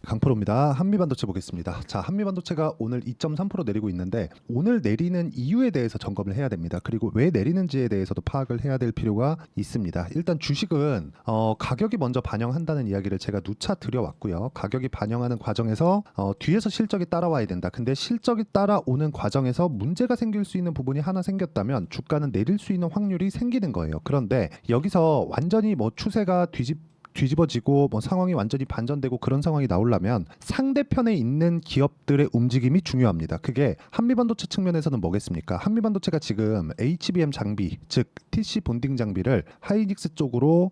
강프로입니다. 한미반도체 보겠습니다. 자, 한미반도체가 오늘 2.3% 내리고 있는데 오늘 내리는 이유에 대해서 점검을 해야 됩니다. 그리고 왜 내리는지에 대해서도 파악을 해야 될 필요가 있습니다. 일단 주식은 가격이 먼저 반영한다는 이야기를 제가 누차 드려왔고요. 가격이 반영하는 과정에서 뒤에서 실적이 따라와야 된다. 근데 실적이 따라오는 과정에서 문제가 생길 수 있는 부분이 하나 생겼다면 주가는 내릴 수 있는 확률이 생기는 거예요. 그런데 여기서 완전히 추세가 뒤집어지고 상황이 완전히 반전되고 그런 상황이 나오려면 상대편에 있는 기업들의 움직임이 중요합니다. 그게 한미반도체 측면에서는 뭐겠습니까? 한미반도체가 지금 HBM 장비, 즉 TC 본딩 장비를 하이닉스 쪽으로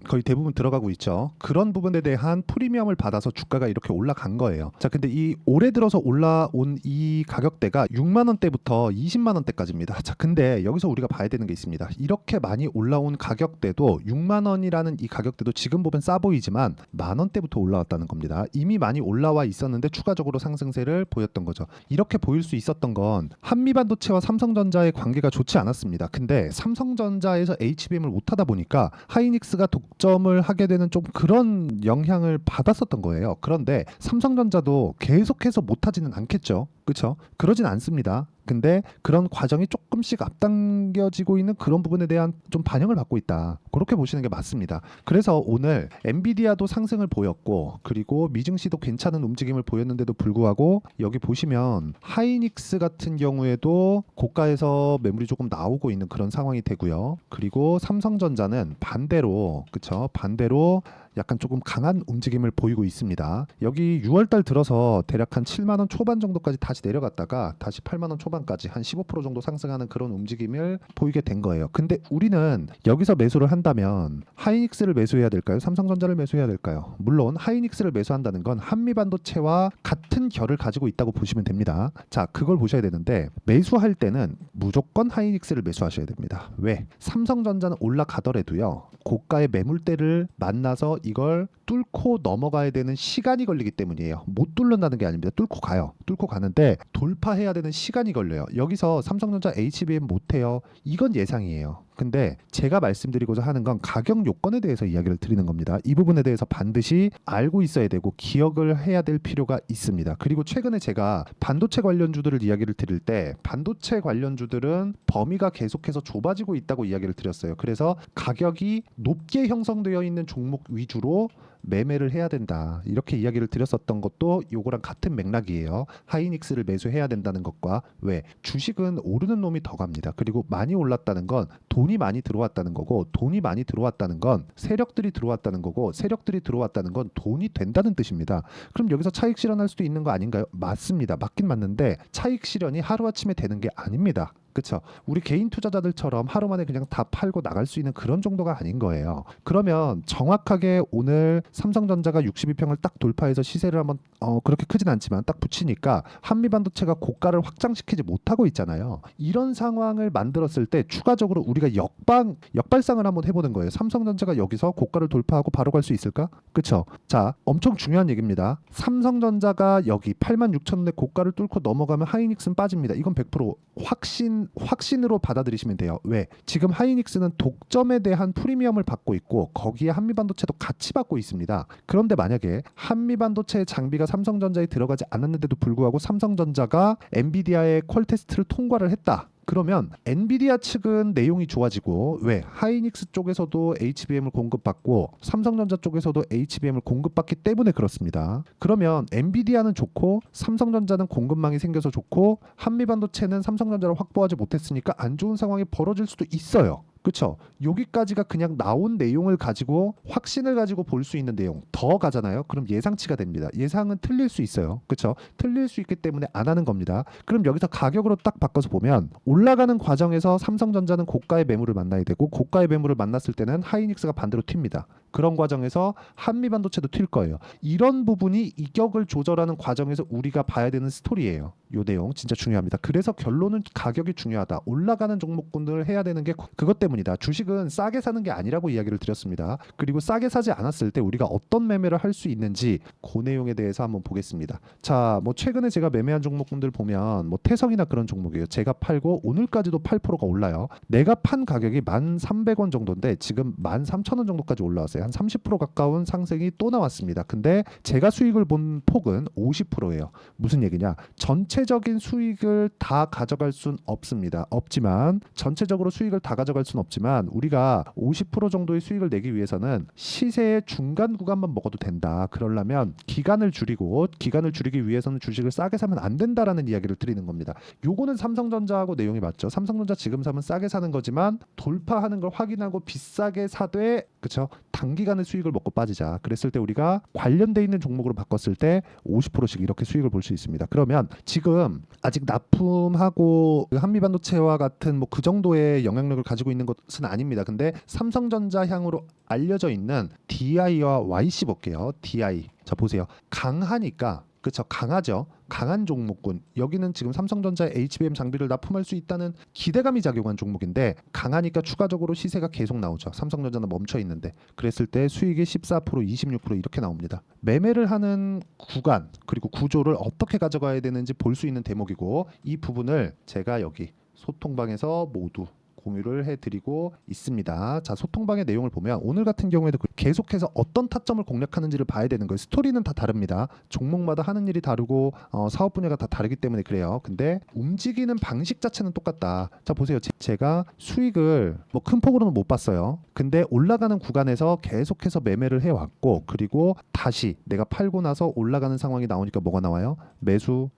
거의 대부분 들어가고 있죠. 그런 부분에 대한 프리미엄을 받아서 주가가 이렇게 올라간 거예요. 자, 근데 이 올해 들어서 올라온 이 가격대가 6만 원대부터 20만 원대까지입니다. 자, 근데 여기서 우리가 봐야 되는 게 있습니다. 이렇게 많이 올라온 가격대도 6만 원이라는 이 가격대도 지금 보면 싸 보이지만 만 원대부터 올라왔다는 겁니다. 이미 많이 올라와 있었는데 추가적으로 상승세를 보였던 거죠. 이렇게 보일 수 있었던 건 한미반도체와 삼성전자의 관계가 좋지 않았습니다. 근데 삼성전자에서 HBM을 못 하다 보니까 하이닉스가 독점을 하게 되는 좀 그런 영향을 받았었던 거예요. 그런데 삼성전자도 계속해서 못하지는 않겠죠. 그렇죠? 그러진 않습니다. 근데 그런 과정이 조금씩 앞당겨지고 있는 그런 부분에 대한 좀 반영을 받고 있다. 그렇게 보시는 게 맞습니다. 그래서 오늘 엔비디아도 상승을 보였고 그리고 미증시도 괜찮은 움직임을 보였는데도 불구하고 여기 보시면 하이닉스 같은 경우에도 고가에서 매물이 조금 나오고 있는 그런 상황이 되고요. 그리고 삼성전자는 반대로 그쵸? 반대로 약간 조금 강한 움직임을 보이고 있습니다. 여기 6월달 들어서 대략 한 7만 원 초반 정도까지 다시 내려갔다가 다시 8만 원 초반까지 한 15% 정도 상승하는 그런 움직임을 보이게 된 거예요. 근데 우리는 여기서 매수를 한다면 하이닉스를 매수해야 될까요? 삼성전자를 매수해야 될까요? 물론 하이닉스를 매수한다는 건 한미반도체와 같은 결을 가지고 있다고 보시면 됩니다. 자, 그걸 보셔야 되는데 매수할 때는 무조건 하이닉스를 매수하셔야 됩니다. 왜? 삼성전자는 올라가더라도요. 고가의 매물대를 만나서 이걸 뚫고 넘어가야 되는 시간이 걸리기 때문이에요. 못 뚫는다는 게 아닙니다. 뚫고 가요. 뚫고 가는데 돌파해야 되는 시간이 걸려요. 여기서 삼성전자 HBM 못해요. 이건 예상이에요. 근데 제가 말씀드리고자 하는 건 가격 요건에 대해서 이야기를 드리는 겁니다. 이 부분에 대해서 반드시 알고 있어야 되고 기억을 해야 될 필요가 있습니다. 그리고 최근에 제가 반도체 관련주들을 이야기를 드릴 때 반도체 관련주들은 범위가 계속해서 좁아지고 있다고 이야기를 드렸어요. 그래서 가격이 높게 형성되어 있는 종목 위주로 매매를 해야 된다. 이렇게 이야기를 드렸었던 것도 요거랑 같은 맥락이에요. 하이닉스를 매수해야 된다는 것과 왜? 주식은 오르는 놈이 더 갑니다. 그리고 많이 올랐다는 건 돈이 많이 들어왔다는 거고 돈이 많이 들어왔다는 건 세력들이 들어왔다는 거고 세력들이 들어왔다는 건 돈이 된다는 뜻입니다. 그럼 여기서 차익 실현할 수도 있는 거 아닌가요? 맞습니다. 맞긴 맞는데 차익 실현이 하루아침에 되는 게 아닙니다. 그렇죠. 우리 개인 투자자들처럼 하루 만에 그냥 다 팔고 나갈 수 있는 그런 정도가 아닌 거예요. 그러면 정확하게 오늘 삼성전자가 62평을 딱 돌파해서 시세를 한번 그렇게 크진 않지만 딱 붙이니까 한미반도체가 고가를 확장시키지 못하고 있잖아요. 이런 상황을 만들었을 때 추가적으로 우리가 역발상을 한번 해보는 거예요. 삼성전자가 여기서 고가를 돌파하고 바로 갈 수 있을까? 그렇죠. 자, 엄청 중요한 얘기입니다. 삼성전자가 여기 86,000원의 고가를 뚫고 넘어가면 하이닉스는 빠집니다. 이건 100% 확신으로 받아들이시면 돼요. 왜? 지금 하이닉스는 독점에 대한 프리미엄을 받고 있고 거기에 한미반도체도 같이 받고 있습니다. 그런데 만약에 한미반도체의 장비가 삼성전자에 들어가지 않았는데도 불구하고 삼성전자가 엔비디아의 퀄 테스트를 통과를 했다. 그러면 엔비디아 측은 내용이 좋아지고 왜? 하이닉스 쪽에서도 HBM을 공급받고 삼성전자 쪽에서도 HBM을 공급받기 때문에 그렇습니다. 그러면 엔비디아는 좋고 삼성전자는 공급망이 생겨서 좋고 한미반도체는 삼성전자를 확보하지 못했으니까 안 좋은 상황이 벌어질 수도 있어요. 그렇죠. 여기까지가 그냥 나온 내용을 가지고 확신을 가지고 볼 수 있는 내용 더 가잖아요. 그럼 예상치가 됩니다. 예상은 틀릴 수 있어요. 그렇죠. 틀릴 수 있기 때문에 안 하는 겁니다. 그럼 여기서 가격으로 딱 바꿔서 보면 올라가는 과정에서 삼성전자는 고가의 매물을 만나야 되고 고가의 매물을 만났을 때는 하이닉스가 반대로 튑니다. 그런 과정에서 한미반도체도 튈 거예요. 이런 부분이 이격을 조절하는 과정에서 우리가 봐야 되는 스토리예요. 요 내용 진짜 중요합니다. 그래서 결론은 가격이 중요하다. 올라가는 종목군들을 해야 되는 게 그것 때문에 때문이다. 주식은 싸게 사는 게 아니라고 이야기를 드렸습니다. 그리고 싸게 사지 않았을 때 우리가 어떤 매매를 할 수 있는지 그 내용에 대해서 한번 보겠습니다. 자, 뭐 최근에 제가 매매한 종목군들 보면 뭐 태성이나 그런 종목이에요. 제가 팔고 오늘까지도 8%가 올라요. 내가 판 가격이 1,300원 정도인데 지금 13,000원 정도까지 올라왔어요. 한 30% 가까운 상승이 또 나왔습니다. 근데 제가 수익을 본 폭은 50%예요. 무슨 얘기냐? 전체적인 수익을 다 가져갈 순 없습니다. 없지만 전체적으로 수익을 다 가져갈 순 없지만 우리가 50% 정도의 수익을 내기 위해서는 시세의 중간 구간만 먹어도 된다. 그러려면 기간을 줄이기 위해서는 주식을 싸게 사면 안 된다라는 이야기를 드리는 겁니다. 요거는 삼성전자하고 내용이 맞죠. 삼성전자 지금 사면 싸게 사는 거지만 돌파하는 걸 확인하고 비싸게 사되 그렇죠. 단기간에 수익을 먹고 빠지자. 그랬을 때 우리가 관련돼 있는 종목으로 바꿨을 때 50%씩 이렇게 수익을 볼 수 있습니다. 그러면 지금 아직 납품하고 한미반도체와 같은 뭐 그 정도의 영향력을 가지고 있는 것은 아닙니다. 근데 삼성전자 향으로 알려져 있는 DI와 YC 볼게요. DI. 자 보세요. 강하니까 그렇죠. 강하죠. 강한 종목군. 여기는 지금 삼성전자의 HBM 장비를 납품할 수 있다는 기대감이 작용한 종목인데 강하니까 추가적으로 시세가 계속 나오죠. 삼성전자는 멈춰 있는데 그랬을 때 수익이 14%, 26% 이렇게 나옵니다. 매매를 하는 구간 그리고 구조를 어떻게 가져가야 되는지 볼 수 있는 대목이고 이 부분을 제가 여기 소통방에서 모두 공유를 해드리고 있습니다. 자, 소통방의 내용을 보면 오늘 같은 경우에도 계속해서 어떤 타점을 공략하는지를 봐야 되는 거예요. 스토리는 다 다릅니다. 종목마다 하는 일이 다르고 사업 분야가 다 다르기 때문에 그래요. 근데 움직이는 방식 자체는 똑같다. 자, 보세요. 제가 수익을 뭐 큰 폭으로는 못 봤어요. 근데 올라가는 구간에서 계속해서 매매를 해왔고 그리고 다시 내가 팔고 나서 올라가는 상황이 나오니까 뭐가 나와요? 매수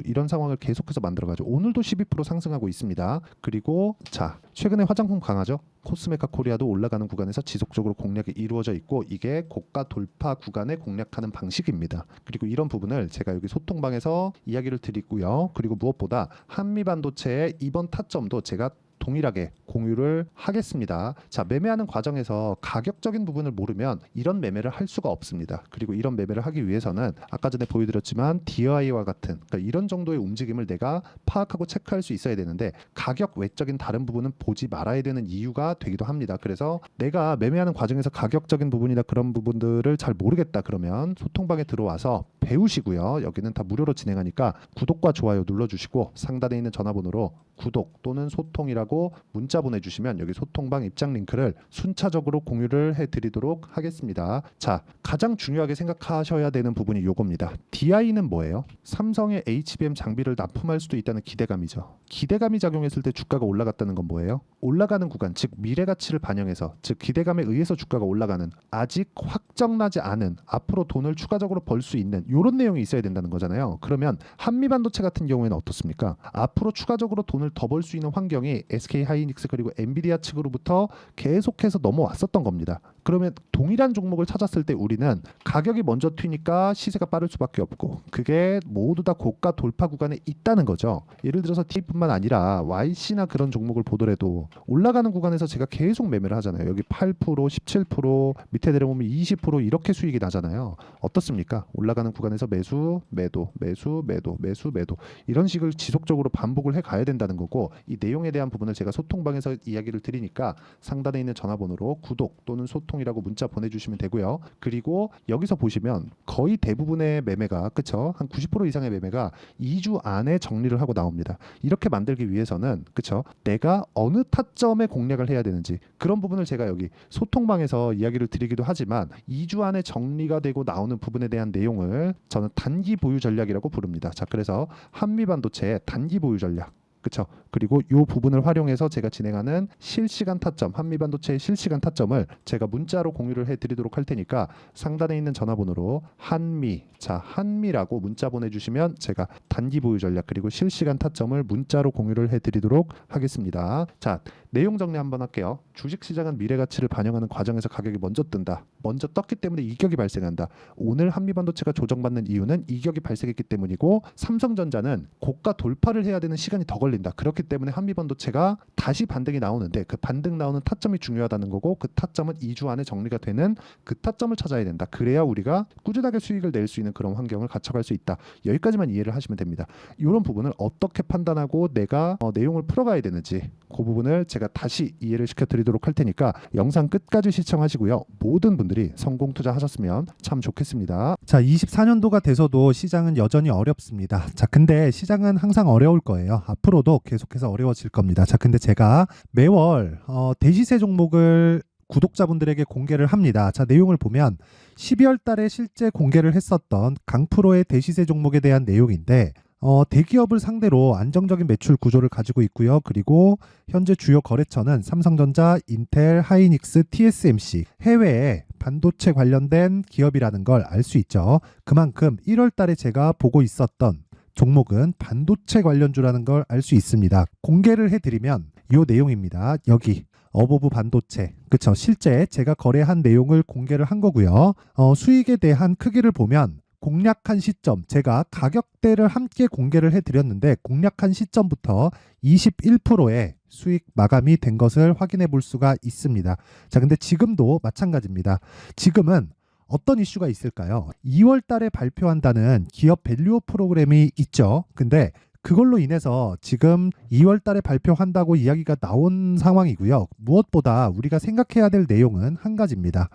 이런 상황을 계속해서 만들어가지고 오늘도 12% 상승하고 있습니다. 그리고 자 최근에 화장품 강하죠. 코스메카 코리아도 올라가는 구간에서 지속적으로 공략이 이루어져 있고 이게 고가 돌파 구간에 공략하는 방식입니다. 그리고 이런 부분을 제가 여기 소통방에서 이야기를 드리고요. 그리고 무엇보다 한미반도체의 이번 타점도 제가 동일하게 공유를 하겠습니다. 자, 매매하는 과정에서 가격적인 부분을 모르면 이런 매매를 할 수가 없습니다. 그리고 이런 매매를 하기 위해서는 아까 전에 보여드렸지만 DI와 같은 그러니까 이런 정도의 움직임을 내가 파악하고 체크할 수 있어야 되는데 가격 외적인 다른 부분은 보지 말아야 되는 이유가 되기도 합니다. 그래서 내가 매매하는 과정에서 가격적인 부분이나 그런 부분들을 잘 모르겠다 그러면 소통방에 들어와서 배우시고요. 여기는 다 무료로 진행하니까 구독과 좋아요 눌러주시고 상단에 있는 전화번호로 구독 또는 소통이라고 문자 보내주시면 여기 소통방 입장 링크를 순차적으로 공유를 해드리도록 하겠습니다. 자, 가장 중요하게 생각하셔야 되는 부분이 요겁니다. DI는 뭐예요? 삼성의 HBM 장비를 납품할 수도 있다는 기대감이죠. 기대감이 작용했을 때 주가가 올라갔다는 건 뭐예요? 올라가는 구간, 즉 미래 가치를 반영해서 즉 기대감에 의해서 주가가 올라가는 아직 확정나지 않은 앞으로 돈을 추가적으로 벌 수 있는 이런 내용이 있어야 된다는 거잖아요. 그러면 한미반도체 같은 경우에는 어떻습니까? 앞으로 추가적으로 돈을 더 벌 수 있는 환경이 SK 하이닉스 그리고 엔비디아 측으로부터 계속해서 넘어왔었던 겁니다. 그러면 동일한 종목을 찾았을 때 우리는 가격이 먼저 튀니까 시세가 빠를 수밖에 없고 그게 모두 다 고가 돌파 구간에 있다는 거죠. 예를 들어서 T뿐만 아니라 YC나 그런 종목을 보더라도 올라가는 구간에서 제가 계속 매매를 하잖아요. 여기 8%, 17% 밑에 내려오면 20% 이렇게 수익이 나잖아요. 어떻습니까? 올라가는 구간에서 매수, 매도, 매수, 매도, 매수, 매도 이런 식을 지속적으로 반복을 해 가야 된다는 거고 이 내용에 대한 부분을 제가 소통방에서 이야기를 드리니까 상단에 있는 전화번호로 구독 또는 소통이라고 문자 보내주시면 되고요. 그리고 여기서 보시면 거의 대부분의 매매가 그쵸? 한 90% 이상의 매매가 2주 안에 정리를 하고 나옵니다. 이렇게 만들기 위해서는 그쵸? 내가 어느 타점에 공략을 해야 되는지 그런 부분을 제가 여기 소통방에서 이야기를 드리기도 하지만 2주 안에 정리가 되고 나오는 부분에 대한 내용을 저는 단기 보유 전략이라고 부릅니다. 자, 그래서 한미반도체의 단기 보유 전략 그렇죠. 그리고 이 부분을 활용해서 제가 진행하는 실시간 타점, 한미반도체의 실시간 타점을 제가 문자로 공유를 해드리도록 할 테니까 상단에 있는 전화번호로 한미라고 문자 보내주시면 제가 단기 보유 전략 그리고 실시간 타점을 문자로 공유를 해드리도록 하겠습니다. 자, 내용 정리 한번 할게요. 주식시장은 미래 가치를 반영하는 과정에서 가격이 먼저 뜬다. 먼저 떴기 때문에 이격이 발생한다. 오늘 한미반도체가 조정받는 이유는 이격이 발생했기 때문이고 삼성전자는 고가 돌파를 해야 되는 시간이 더 걸린다. 그렇기 때문에 한미반도체가 다시 반등이 나오는데 그 반등 나오는 타점이 중요하다는 거고 그 타점은 2주 안에 정리가 되는 그 타점을 찾아야 된다. 그래야 우리가 꾸준하게 수익을 낼 수 있는 그런 환경을 갖춰갈 수 있다. 여기까지만 이해를 하시면 됩니다. 이런 부분을 어떻게 판단하고 내가 내용을 풀어가야 되는지 그 부분을 제가 다시 이해를 시켜드리도록 할 테니까 영상 끝까지 시청하시고요. 모든 분들이 성공 투자하셨으면 참 좋겠습니다. 자, 24년도가 돼서도 시장은 여전히 어렵습니다. 자, 근데 시장은 항상 어려울 거예요. 앞으로도 계속해서 어려워질 겁니다. 자, 근데 제가 매월 대시세 종목을 구독자분들에게 공개를 합니다. 자, 내용을 보면 12월 달에 실제 공개를 했었던 강프로의 대시세 종목에 대한 내용인데 대기업을 상대로 안정적인 매출 구조를 가지고 있고요. 그리고 현재 주요 거래처는 삼성전자, 인텔, 하이닉스, TSMC, 해외에 반도체 관련된 기업이라는 걸 알 수 있죠. 그만큼 1월 달에 제가 보고 있었던 종목은 반도체 관련주라는 걸 알 수 있습니다. 공개를 해드리면 이 내용입니다. 여기 어보브 반도체, 그쵸? 실제 제가 거래한 내용을 공개를 한 거고요. 수익에 대한 크기를 보면 공략한 시점, 제가 가격대를 함께 공개를 해드렸는데 공략한 시점부터 21%의 수익 마감이 된 것을 확인해 볼 수가 있습니다. 자, 근데 지금도 마찬가지입니다. 지금은 어떤 이슈가 있을까요? 2월 달에 발표한다는 기업 밸류업 프로그램이 있죠. 근데 그걸로 인해서 지금 2월 달에 발표한다고 이야기가 나온 상황이고요. 무엇보다 우리가 생각해야 될 내용은 한 가지입니다.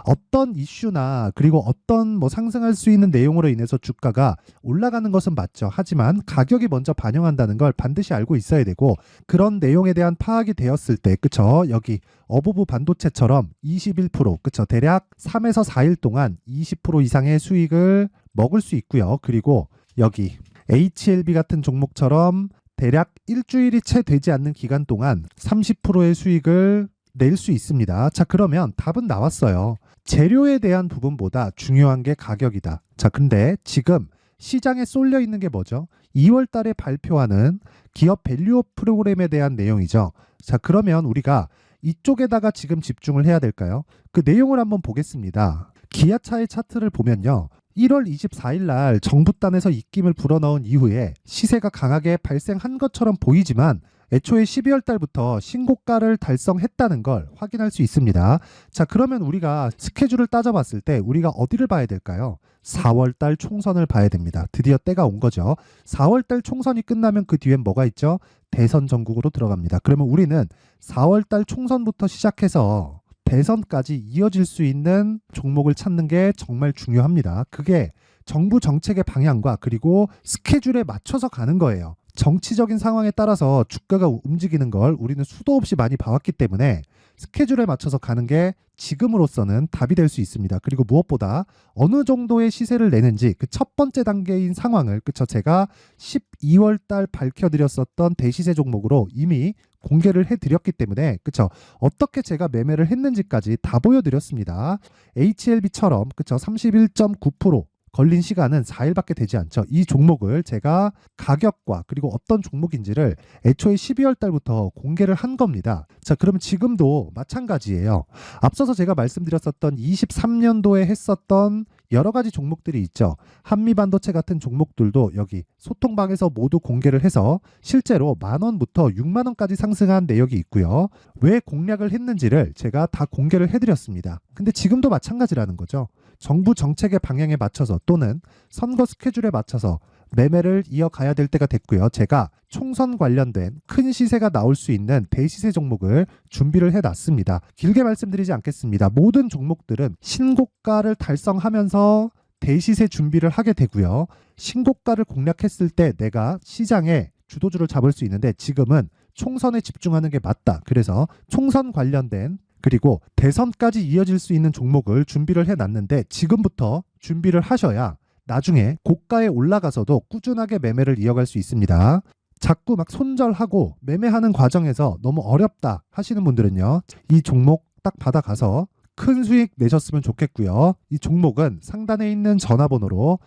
어떤 이슈나 그리고 어떤 상승할 수 있는 내용으로 인해서 주가가 올라가는 것은 맞죠. 하지만 가격이 먼저 반영한다는 걸 반드시 알고 있어야 되고 그런 내용에 대한 파악이 되었을 때 그쵸? 여기 어보브 반도체처럼 21% 그쵸? 대략 3에서 4일 동안 20% 이상의 수익을 먹을 수 있고요. 그리고 여기 HLB 같은 종목처럼 대략 일주일이 채 되지 않는 기간 동안 30%의 수익을 낼 수 있습니다. 자, 그러면 답은 나왔어요. 재료에 대한 부분보다 중요한 게 가격이다. 자, 근데 지금 시장에 쏠려 있는 게 뭐죠? 2월 달에 발표하는 기업 밸류업 프로그램에 대한 내용이죠. 자, 그러면 우리가 이쪽에다가 지금 집중을 해야 될까요? 그 내용을 한번 보겠습니다. 기아차의 차트를 보면요. 1월 24일 날 정부단에서 입김을 불어넣은 이후에 시세가 강하게 발생한 것처럼 보이지만 애초에 12월 달부터 신고가를 달성했다는 걸 확인할 수 있습니다. 자, 그러면 우리가 스케줄을 따져봤을 때 우리가 어디를 봐야 될까요? 4월 달 총선을 봐야 됩니다. 드디어 때가 온 거죠. 4월 달 총선이 끝나면 그 뒤엔 뭐가 있죠? 대선 전국으로 들어갑니다. 그러면 우리는 4월 달 총선부터 시작해서 대선까지 이어질 수 있는 종목을 찾는 게 정말 중요합니다. 그게 정부 정책의 방향과 그리고 스케줄에 맞춰서 가는 거예요. 정치적인 상황에 따라서 주가가 움직이는 걸 우리는 수도 없이 많이 봐왔기 때문에 스케줄에 맞춰서 가는 게 지금으로서는 답이 될 수 있습니다. 그리고 무엇보다 어느 정도의 시세를 내는지 그 첫 번째 단계인 상황을 그쵸? 제가 12월 달 밝혀드렸었던 대시세 종목으로 이미 공개를 해드렸기 때문에 그쵸? 어떻게 제가 매매를 했는지까지 다 보여드렸습니다. HLB처럼 그쵸? 31.9% 걸린 시간은 4일밖에 되지 않죠. 이 종목을 제가 가격과 그리고 어떤 종목인지를 애초에 12월 달부터 공개를 한 겁니다. 자, 그러면 지금도 마찬가지예요. 앞서서 제가 말씀드렸었던 23년도에 했었던 여러 가지 종목들이 있죠. 한미반도체 같은 종목들도 여기 소통방에서 모두 공개를 해서 실제로 10,000원부터 60,000원까지 상승한 내역이 있고요. 왜 공략을 했는지를 제가 다 공개를 해드렸습니다. 근데 지금도 마찬가지라는 거죠. 정부 정책의 방향에 맞춰서 또는 선거 스케줄에 맞춰서 매매를 이어가야 될 때가 됐고요. 제가 총선 관련된 큰 시세가 나올 수 있는 대시세 종목을 준비를 해놨습니다. 길게 말씀드리지 않겠습니다. 모든 종목들은 신고가를 달성하면서 대시세 준비를 하게 되고요. 신고가를 공략했을 때 내가 시장에 주도주를 잡을 수 있는데 지금은 총선에 집중하는 게 맞다. 그래서 총선 관련된 그리고 대선까지 이어질 수 있는 종목을 준비를 해놨는데 지금부터 준비를 하셔야 나중에 고가에 올라가서도 꾸준하게 매매를 이어갈 수 있습니다. 자꾸 막 손절하고 매매하는 과정에서 너무 어렵다 하시는 분들은요. 이 종목 딱 받아가서 큰 수익 내셨으면 좋겠고요. 이 종목은 상단에 있는 전화번호로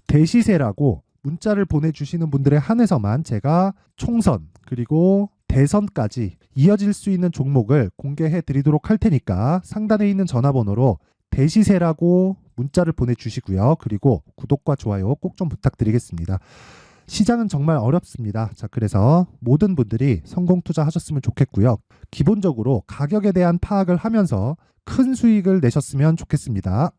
대시세라고 문자를 보내주시는 분들에 한해서만 제가 총선 그리고 대선까지 이어질 수 있는 종목을 공개해 드리도록 할 테니까 상단에 있는 전화번호로 대시세라고 문자를 보내주시고요. 그리고 구독과 좋아요 꼭 좀 부탁드리겠습니다. 시장은 정말 어렵습니다. 자, 그래서 모든 분들이 성공 투자하셨으면 좋겠고요. 기본적으로 가격에 대한 파악을 하면서 큰 수익을 내셨으면 좋겠습니다.